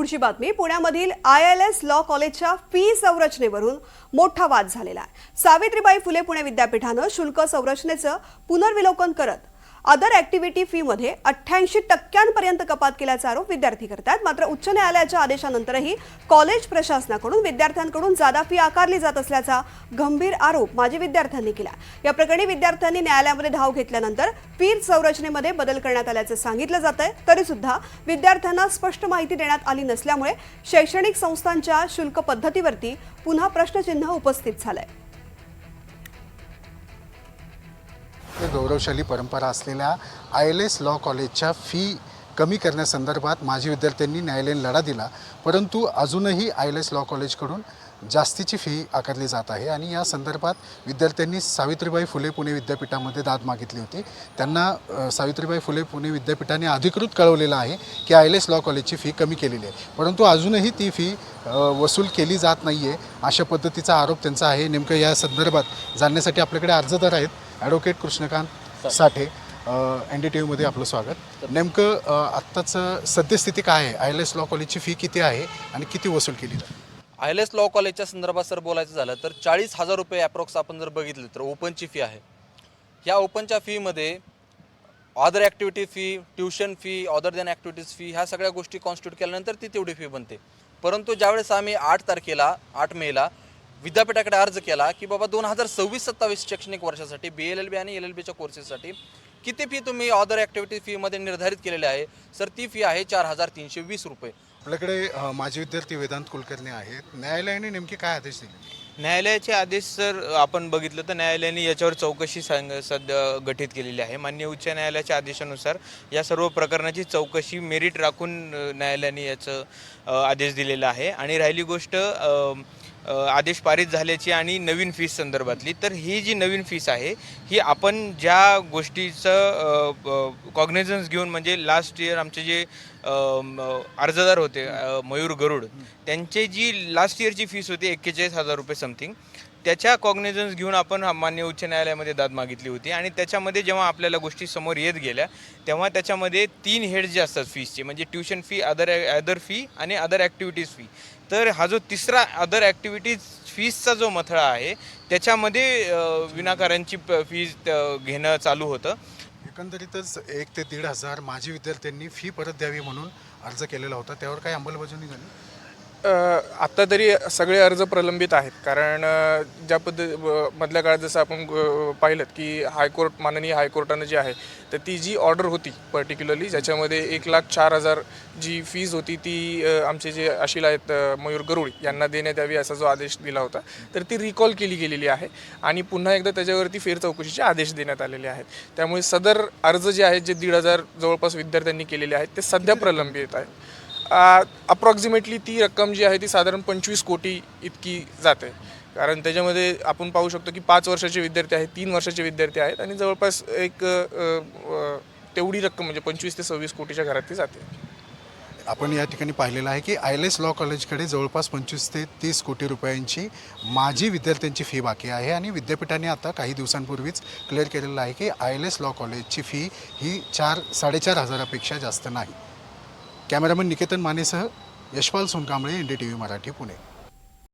पुढची बातमी पुण्यामधील ILS लॉ कॉलेजच्या फी संरचनेवरून मोठा वाद झालेला आहे। सावित्रीबाई फुले पुणे विद्यापीठाने शुल्क संरचनेचं पुनर्विलोकन करत अदर ऍक्टिव्हिटी फी मध्ये 88% कपात केल्याचा आरोप विद्यार्थी करतात। मात्र उच्च न्यायालयाच्या आदेशानंतरही कॉलेज प्रशासनाकडून विद्यार्थ्यांकडून जादा फी आकारली जात असल्याचा गंभीर आरोप माजी विद्यार्थ्यांनी केला। या प्रकरणी विद्यार्थ्यांनी न्यायालयामध्ये धाव घेतल्यानंतर फी संरचनेमध्ये बदल करण्यात आल्याचे सांगितलं जातंय। तरी सुद्धा विद्यार्थ्यांना स्पष्ट माहिती देण्यात आली नसल्यामुळे शैक्षणिक संस्थांच्या शुल्क पद्धतीवरती पुन्हा प्रश्नचिन्ह उपस्थित झालंय। गौरवशाली परंपरा असलेल्या ILS लॉ कॉलेजच्या फी कमी करण्यासंदर्भात माजी विद्यार्थ्यांनी न्यायालयीन लढा दिला, परंतु अजूनही ILS लॉ कॉलेजकडून जास्तीची फी आकारली जात आहे आणि या संदर्भात विद्यार्थ्यांनी सावित्रीबाई फुले पुणे विद्यापीठामध्ये दाद मागितली होती। त्यांना सावित्रीबाई फुले पुणे विद्यापीठाने अधिकृत कळवलेलं आहे की ILS लॉ कॉलेजची फी कमी केलेली आहे, परंतु अजूनही ती फी वसूल केली जात नाही आहे अशा पद्धतीचा आरोप त्यांचा आहे। नेमकं या संदर्भात जाणण्यासाठी आपल्याकडे अर्जदार आहेत। ॲडव्होकेट कृष्णकांत साठे, NDTVमध्ये आपलं स्वागत। नेमकं आत्ताचं सद्यस्थिती काय आहे? ILS लॉ कॉलेजची फी किती आहे आणि किती वसूल केली जाते? ILS लॉ कॉलेजच्या संदर्भात सर बोलायचं झालं तर 40,000 रुपये ॲप्रॉक्स आपण जर बघितलं तर ओपनची फी आहे। ह्या ओपनच्या फीमध्ये other activity fee, tuition fee, other than activities fee ह्या सगळ्या गोष्टी कॉन्स्टिट्यूट केल्यानंतर ती तेवढी फी बनते। परंतु ज्यावेळेस आम्ही 8 मेला विद्यापीठाकडे अर्ज केला की बाबा 2026-27 शैक्षणिक वर्षासाठी BLLB आणि LLBच्या कोर्सेससाठी किती फी तुम्ही अदर ॲक्टिव्हिटी फीमध्ये निर्धारित केलेली आहे, सर ती फी आहे 4,320 रुपये। आपल्याकडे माजी विद्यार्थी वेदांत कुलकर्णी आहेत। न्यायालयाने नेमके काय आदेश दिले? न्यायालयाचे आदेश सर आपण बघितलं तर न्यायालयाने याच्यावर चौकशी सध्या गठीत केलेली आहे। माननीय उच्च न्यायालयाच्या आदेशानुसार या सर्व प्रकरणाची चौकशी मेरिट राखून न्यायालयाने याचं आदेश दिलेला आहे। आणि राहिली गोष्ट आदेश पारित झाल्याची आणि नवीन फीस संदर्भातली, तर ही जी नवीन फीस आहे ही आपण ज्या गोष्टीचं कॉग्निझन्स घेऊन म्हणजे लास्ट इयर आमचे जे अर्जदार होते मयूर गरुड, त्यांची जी लास्ट इयरची फीस होती 41,000 रुपये समथिंग, त्याच्या कॉग्निझन्स घेऊन आपण माननीय उच्च न्यायालयामध्ये दाद मागितली होती। आणि त्याच्यामध्ये जेव्हा आपल्याला गोष्टी समोर येत गेल्या तेव्हा त्याच्यामध्ये 3 हेड्स जे असतात फीसचे, म्हणजे ट्युशन फी, अदर फी आणि अदर ॲक्टिव्हिटीज फी, तर हा जो तिसरा अदर ॲक्टिव्हिटीज फीसचा जो मथळा आहे त्याच्यामध्ये विनाकारांची फीज घेणं चालू होतं। एकंदरीतच 1 ते 1,500 माजी विद्यार्थ्यांनी फी परत द्यावी म्हणून अर्ज केलेला होता, त्यावर काय अंमलबजावणी झाली? आत्ता तरी सगळे अर्ज प्रलंबित आहेत, कारण ज्या मधल्या काळात जसं आपण पाहिलं की माननीय हायकोर्टानं जी आहे तर ती जी ऑर्डर होती पर्टिक्युलरली ज्याच्यामध्ये 1,04,000 जी फीज होती ती आमचे जे अशील आहेत मयूर गरुड यांना देण्यात यावी असा जो आदेश दिला होता, तर ती रिकॉल केली गेलेली आहे आणि पुन्हा एकदा त्याच्यावरती फेरचौकशीचे आदेश देण्यात आलेले आहेत। त्यामुळे सदर अर्ज जे आहेत जे 1,500 जवळपास विद्यार्थ्यांनी केलेले आहेत ते सध्या प्रलंबित आहेत। अप्रॉक्सिमेटली ती रक्कम जी आहे ती साधारण 25 कोटी इतकी जाते, कारण त्याच्यामध्ये आपण पाहू शकतो की 5 वर्षाचे विद्यार्थी आहेत, 3 वर्षाचे विद्यार्थी आहेत आणि जवळपास एक तेवढी रक्कम म्हणजे 25 ते 26 कोटीच्या घरात ती जाते। आपण या ठिकाणी पाहिलेलं आहे की ILS लॉ कॉलेजकडे जवळपास 25 ते 30 कोटी रुपयांची माजी विद्यार्थ्यांची फी बाकी आहे आणि विद्यापीठाने आता काही दिवसांपूर्वीच क्लिअर केलेलं आहे की ILS लॉ कॉलेजची फी ही 4,500 जास्त नाही। कॅमेरामन निकेतन मानेसह यशपाल सोनकांबळे, NDTV मराठी, पुणे।